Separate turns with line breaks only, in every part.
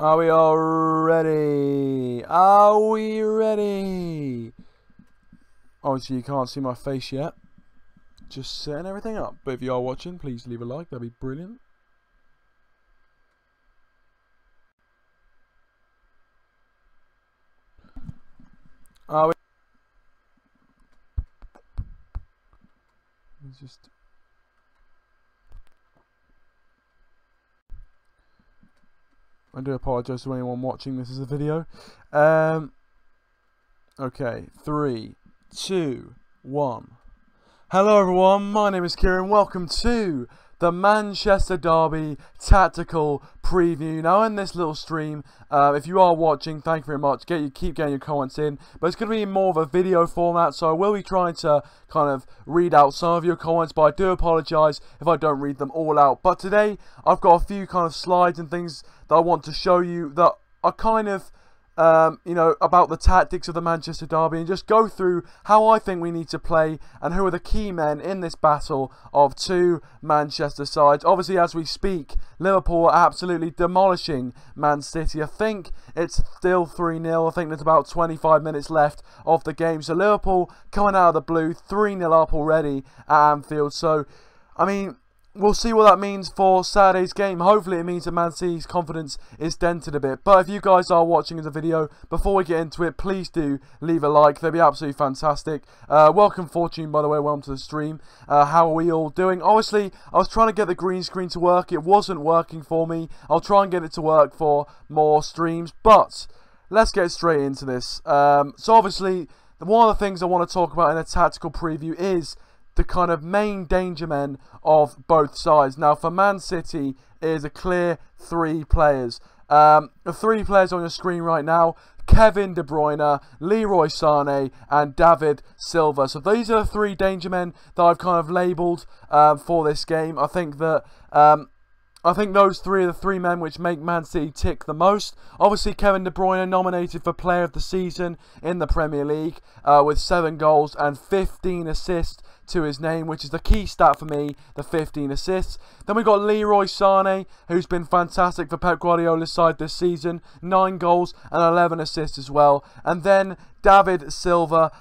Are we all ready? Are we ready? Obviously, you can't see my face yet. Just setting everything up. But if you are watching, please leave a like. That'd be brilliant. Are we? Just. I do apologise to anyone watching this as a video. Okay, 3, 2, 1. Hello everyone, my name is Kieran. Welcome to the Manchester Derby tactical preview. Now in this little stream, if you are watching, thank you very much. Keep getting your comments in, but it's going to be more of a video format, so I will be trying to kind of read out some of your comments, but I do apologise if I don't read them all out. But today I've got a few kind of slides and things that I want to show you that are kind of you know, about the tactics of the Manchester Derby, and just go through how I think we need to play and who are the key men in this battle of two Manchester sides. Obviously, as we speak, Liverpool are absolutely demolishing Man City. I think it's still 3-0. I think there's about 25 minutes left of the game. So Liverpool coming out of the blue, 3-0 up already at Anfield. So, I mean, we'll see what that means for Saturday's game. Hopefully it means that Man City's confidence is dented a bit. But if you guys are watching the video, before we get into it, please do leave a like. They'd be absolutely fantastic. Welcome Fortune, by the way. Welcome to the stream. How are we all doing? Obviously, I was trying to get the green screen to work. It wasn't working for me. I'll try and get it to work for more streams. But let's get straight into this. So obviously, one of the things I want to talk about in a tactical preview is the kind of main danger men of both sides. Now, for Man City, it is a clear 3 players. The 3 players on your screen right now: Kevin De Bruyne, Leroy Sané, and David Silva. So these are the 3 danger men that I've kind of labelled for this game. I think that those 3 are the 3 men which make Man City tick the most. Obviously, Kevin De Bruyne nominated for Player of the Season in the Premier League with 7 goals and 15 assists to his name, which is the key stat for me, the 15 assists. Then we've got Leroy Sané, who's been fantastic for Pep Guardiola's side this season, 9 goals and 11 assists as well. And then David Silva,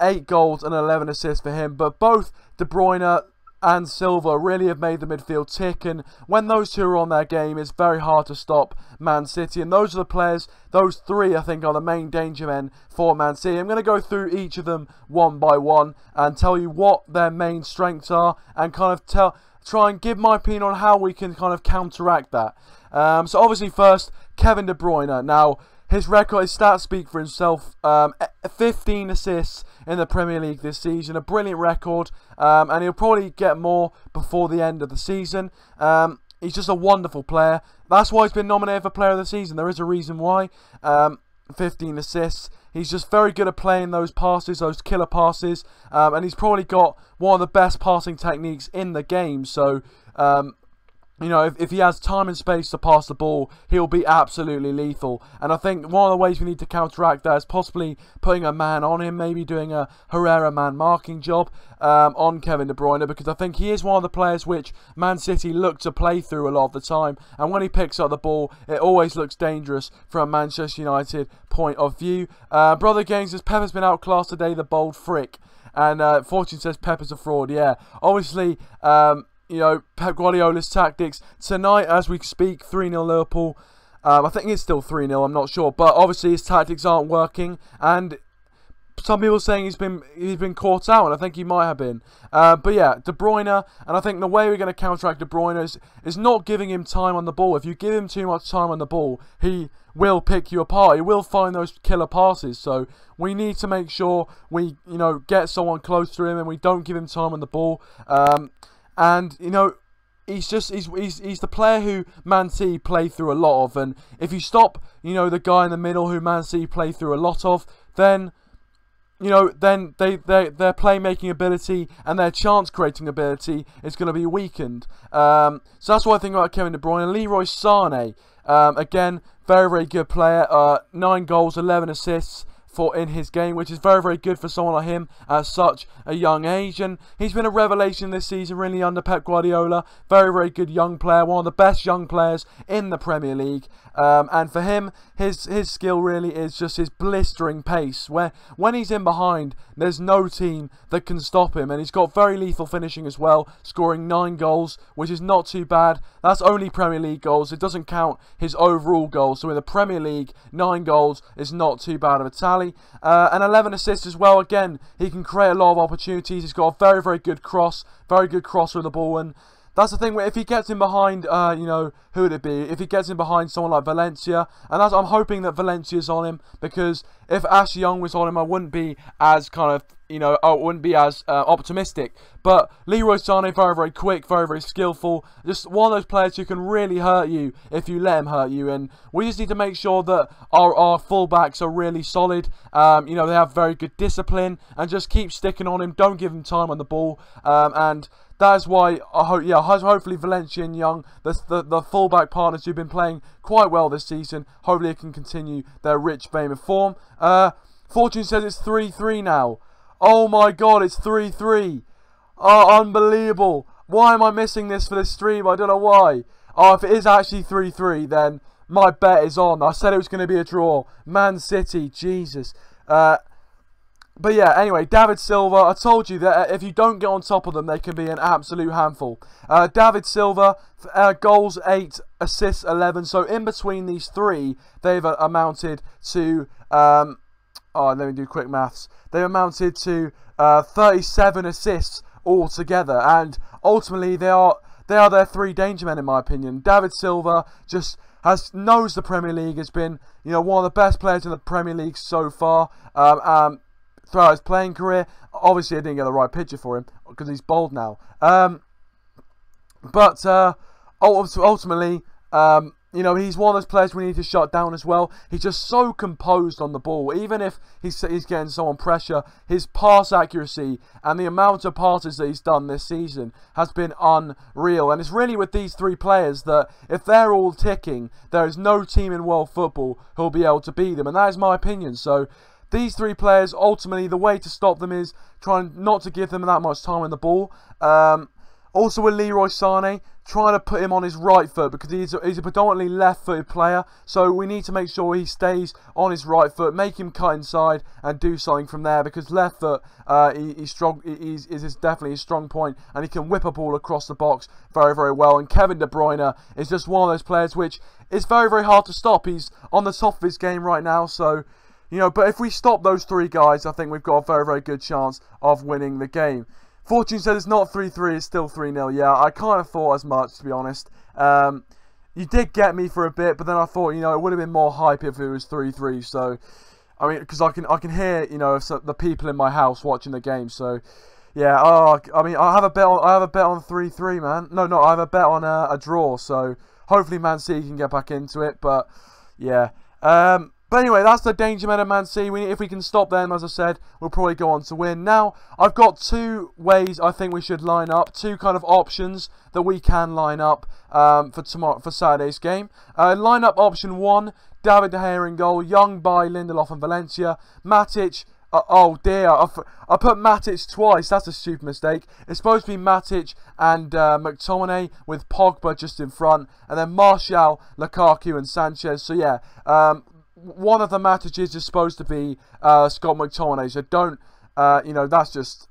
8 goals and 11 assists for him. But both De Bruyne and Silva really have made the midfield tick, and when those 2 are on their game, it's very hard to stop Man City. And those are the players, those 3 I think are the main danger men for Man City. I'm going to go through each of them one by one and tell you what their main strengths are, and kind of try and give my opinion on how we can kind of counteract that. So obviously first, Kevin De Bruyne. Now, his record, his stats speak for himself. 15 assists in the Premier League this season, a brilliant record, and he'll probably get more before the end of the season. He's just a wonderful player. That's why he's been nominated for Player of the Season. There is a reason why. 15 assists. He's just very good at playing those passes, those killer passes, and he's probably got one of the best passing techniques in the game. So, you know, if he has time and space to pass the ball, he'll be absolutely lethal. And I think one of the ways we need to counteract that is possibly putting a man on him, maybe doing a Herrera man marking job on Kevin De Bruyne, because I think he is one of the players which Man City look to play through a lot of the time. And when he picks up the ball, it always looks dangerous from a Manchester United point of view. Brother Gaines says Pep has been outclassed today, the bold frick. And Fortune says Pep is a fraud. Yeah, obviously, you know, Pep Guardiola's tactics tonight as we speak, 3-0 Liverpool. I think it's still 3-0, I'm not sure, but obviously his tactics aren't working, and some people are saying he's been caught out, and I think he might have been. But yeah, De Bruyne, and I think the way we're going to counteract De Bruyne is not giving him time on the ball. If you give him too much time on the ball, he will pick you apart. He will find those killer passes. So we need to make sure we, you know, get someone close to him and we don't give him time on the ball. And, you know, he's the player who Man City play through a lot of. And if you stop, you know, the guy in the middle who Man City play through a lot of, then, you know, then their playmaking ability and their chance creating ability is going to be weakened. So that's what I think about Kevin De Bruyne. Leroy Sané, again, very, very good player. 9 goals, 11 assists in his game, which is very, very good for someone like him at such a young age. And he's been a revelation this season, really, under Pep Guardiola. Very, very good young player, one of the best young players in the Premier League. And for him, his skill really is just his blistering pace, where when he's in behind, there's no team that can stop him. And he's got very lethal finishing as well, scoring 9 goals, which is not too bad. That's only Premier League goals. It doesn't count his overall goals. So in the Premier League, 9 goals is not too bad of a tally. And 11 assists as well. Again, he can create a lot of opportunities. He's got a very, very good cross, very good crosser of the ball. And that's the thing, if he gets in behind, you know, who would it be? If he gets in behind someone like Valencia, and I'm hoping that Valencia's on him, because if Ashley Young was on him, I wouldn't be as kind of, you know, I wouldn't be as optimistic. But Leroy Sané, very, very quick, very, very skillful. Just one of those players who can really hurt you if you let him hurt you. And we just need to make sure that our fullbacks are really solid. You know, they have very good discipline, and just keep sticking on him. Don't give him time on the ball. And that is why I hope, yeah, hopefully Valencia and Young, the fullback partners who've been playing quite well this season, hopefully they can continue their rich vein of form. Fortune says it's 3-3 now. Oh my god, it's 3-3. Oh, unbelievable. Why am I missing this for this stream? I don't know why. Oh, if it is actually 3-3, then my bet is on. I said it was going to be a draw. Man City, Jesus. But yeah, anyway, David Silva, I told you that if you don't get on top of them, they can be an absolute handful. David Silva, goals 8, assists 11. So in between these three, they've amounted to, let me do quick maths. They amounted to 37 assists altogether. And ultimately, they are their 3 danger men, in my opinion. David Silva just knows the Premier League, has been, you know, one of the best players in the Premier League so far. Throughout his playing career. Obviously, I didn't get the right picture for him because he's bald now. But ultimately, you know, he's one of those players we need to shut down as well. He's just so composed on the ball. Even if he's getting someone pressure, his pass accuracy and the amount of passes that he's done this season has been unreal. And it's really with these 3 players that if they're all ticking, there is no team in world football who'll be able to beat them. And that is my opinion. So these 3 players, ultimately, the way to stop them is trying not to give them that much time on the ball. Also with Leroy Sané, trying to put him on his right foot, because he's a predominantly left-footed player. So we need to make sure he stays on his right foot, make him cut inside and do something from there, because left foot he's strong. Is definitely a strong point, and he can whip a ball across the box very, very well. And Kevin De Bruyne is just one of those players which is very, very hard to stop. He's on the top of his game right now, so you know, but if we stop those 3 guys, I think we've got a very, very good chance of winning the game. Fortune said it's not 3-3, it's still 3-0. Yeah, I kind of thought as much, to be honest. You did get me for a bit, but then I thought, you know, it would have been more hype if it was 3-3. So, I mean, because I can hear, you know, the people in my house watching the game. So, yeah. I mean, I have a bet on 3-3, man. No, I have a bet on a draw. So hopefully Man City can get back into it. But yeah. But anyway, that's the danger men of Man City. If we can stop them, as I said, we'll probably go on to win. Now, I've got 2 ways I think we should line up. 2 kind of options that we can line up for Saturday's game. Line up option 1, David De Gea in goal. Young, by Lindelof and Valencia. Matic. Oh dear, I put Matic twice. That's a stupid mistake. It's supposed to be Matic and McTominay with Pogba just in front. And then Martial, Lukaku and Sanchez. So yeah, one of the Matiches is supposed to be Scott McTominay, so don't, you know, that's just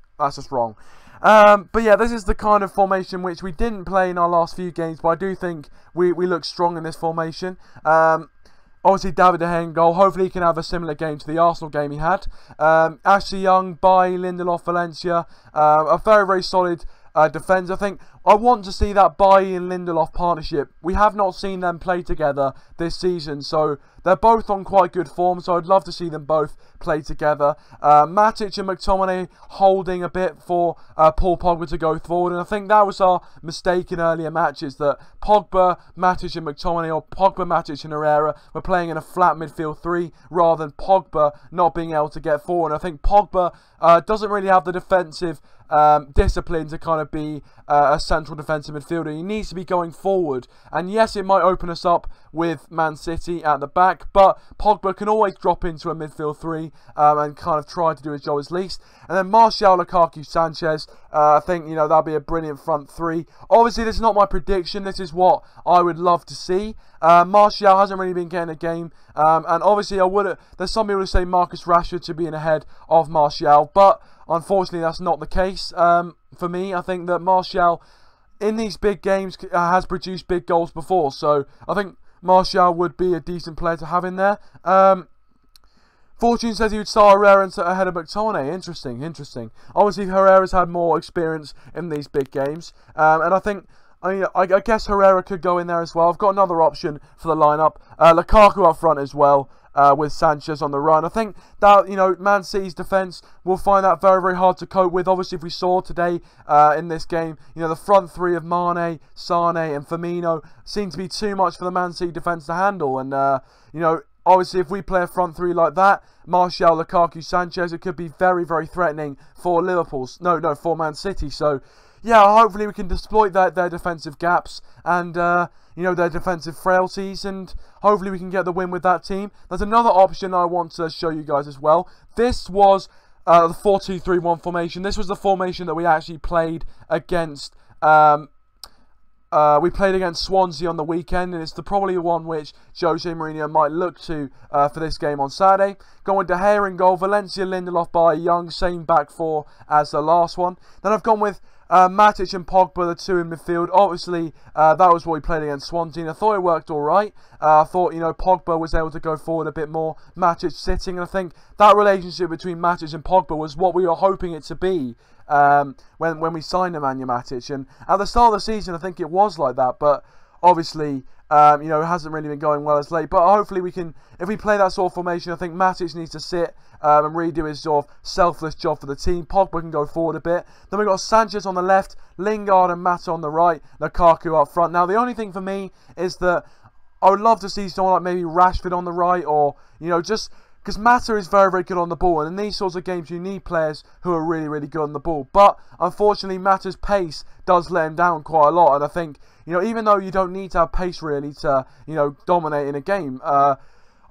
wrong. But yeah, this is the kind of formation which we didn't play in our last few games, but I do think we look strong in this formation. Obviously, David De Gea in goal. Hopefully, he can have a similar game to the Arsenal game he had. Ashley Young, by Lindelof, Valencia. A very, very solid defence. I think I want to see that Bailly and Lindelof partnership. We have not seen them play together this season, so they're both on quite good form, so I'd love to see them both play together. Matic and McTominay holding a bit for Paul Pogba to go forward, and I think that was our mistake in earlier matches, that Pogba, Matic and McTominay, or Pogba, Matic and Herrera were playing in a flat midfield 3 rather than Pogba not being able to get forward. And I think Pogba doesn't really have the defensive discipline to kind of be a central defensive midfielder. He needs to be going forward. And yes, it might open us up with Man City at the back, but Pogba can always drop into a midfield three and kind of try to do his job at least. And then Martial, Lukaku, Sanchez. I think, you know, that'll be a brilliant front three. Obviously, this is not my prediction. This is what I would love to see. Martial hasn't really been getting a game. And obviously, there's some people who say Marcus Rashford should be in ahead of Martial, but unfortunately, that's not the case. For me, I think that Martial, in these big games, has produced big goals before. So I think Martial would be a decent player to have in there. Fortune says he would start Herrera ahead of McTominay. Interesting. Obviously, Herrera's had more experience in these big games. And I think, I guess Herrera could go in there as well. I've got another option for the lineup. Lukaku up front as well. With Sanchez on the run. I think that, you know, Man City's defence will find that very, very hard to cope with. Obviously, if we saw today in this game, you know, the front three of Mane, Sane and Firmino seem to be too much for the Man City defence to handle. And, you know, obviously, if we play a front three like that, Martial, Lukaku, Sanchez, it could be very, very threatening for for Man City. So, yeah, hopefully we can exploit their defensive gaps and, you know, their defensive frailties, and hopefully we can get the win with that team. There's another option I want to show you guys as well. This was the 4-2-3-1 formation. This was the formation that we actually played against. We played against Swansea on the weekend, and it's probably the one which Jose Mourinho might look to for this game on Saturday. Going with De Gea in goal, Valencia, Lindelof, Bailly, Young, same back four as the last one. Then I've gone with Matic and Pogba, the two in midfield. Obviously, that was what we played against Swansea, and I thought it worked all right. I thought, you know, Pogba was able to go forward a bit more, Matic sitting, and I think that relationship between Matic and Pogba was what we were hoping it to be when we signed Nemanja Matic. And at the start of the season, I think it was like that, but obviously, you know, it hasn't really been going well as late. But hopefully we can, if we play that sort of formation, I think Matic needs to sit and really do his sort of selfless job for the team. Pogba can go forward a bit. Then we've got Sanchez on the left, Lingard and Mata on the right, Lukaku up front. Now, the only thing for me is that I would love to see someone like maybe Rashford on the right, or, you know, just because Mata is very, very good on the ball, and in these sorts of games you need players who are really, really good on the ball. But unfortunately, Mata's pace does let him down quite a lot, and I think, you know, even though you don't need to have pace really to, you know, dominate in a game,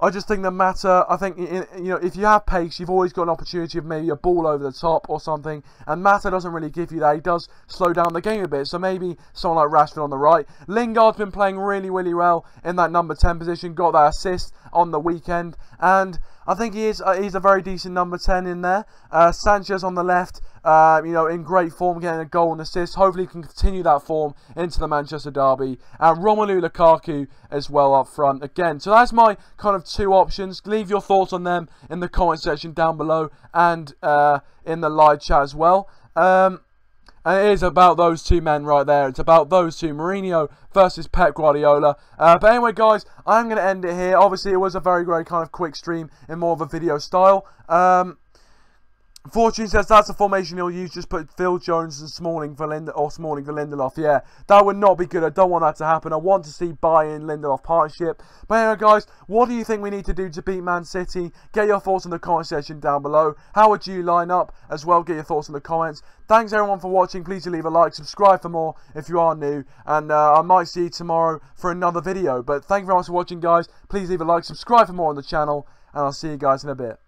I just think that Mata, I think, you know, if you have pace, you've always got an opportunity of maybe a ball over the top or something, and Mata doesn't really give you that. He does slow down the game a bit, so maybe someone like Rashford on the right. Lingard's been playing really, really well in that number 10 position, got that assist on the weekend, and I think he's a very decent number 10 in there. Sanchez on the left, you know, in great form, getting a goal and assist. Hopefully he can continue that form into the Manchester derby. And Romelu Lukaku as well up front again. So that's my kind of two options. Leave your thoughts on them in the comment section down below and in the live chat as well. And it is about those two men right there. It's about those two, Mourinho versus Pep Guardiola. But anyway, guys, I'm going to end it here. Obviously, it was a very, very kind of quick stream in more of a video style. Fortune says that's a formation he'll use. Just put Phil Jones and Smalling for Lindelof. Yeah, that would not be good. I don't want that to happen. I want to see buy-in Lindelof partnership. But anyway, guys, what do you think we need to do to beat Man City? Get your thoughts in the comment section down below. How would you line up as well? Get your thoughts in the comments. Thanks everyone for watching. Please do leave a like, subscribe for more if you are new, and I might see you tomorrow for another video. But thank you very much for watching, guys. Please leave a like, subscribe for more on the channel, and I'll see you guys in a bit.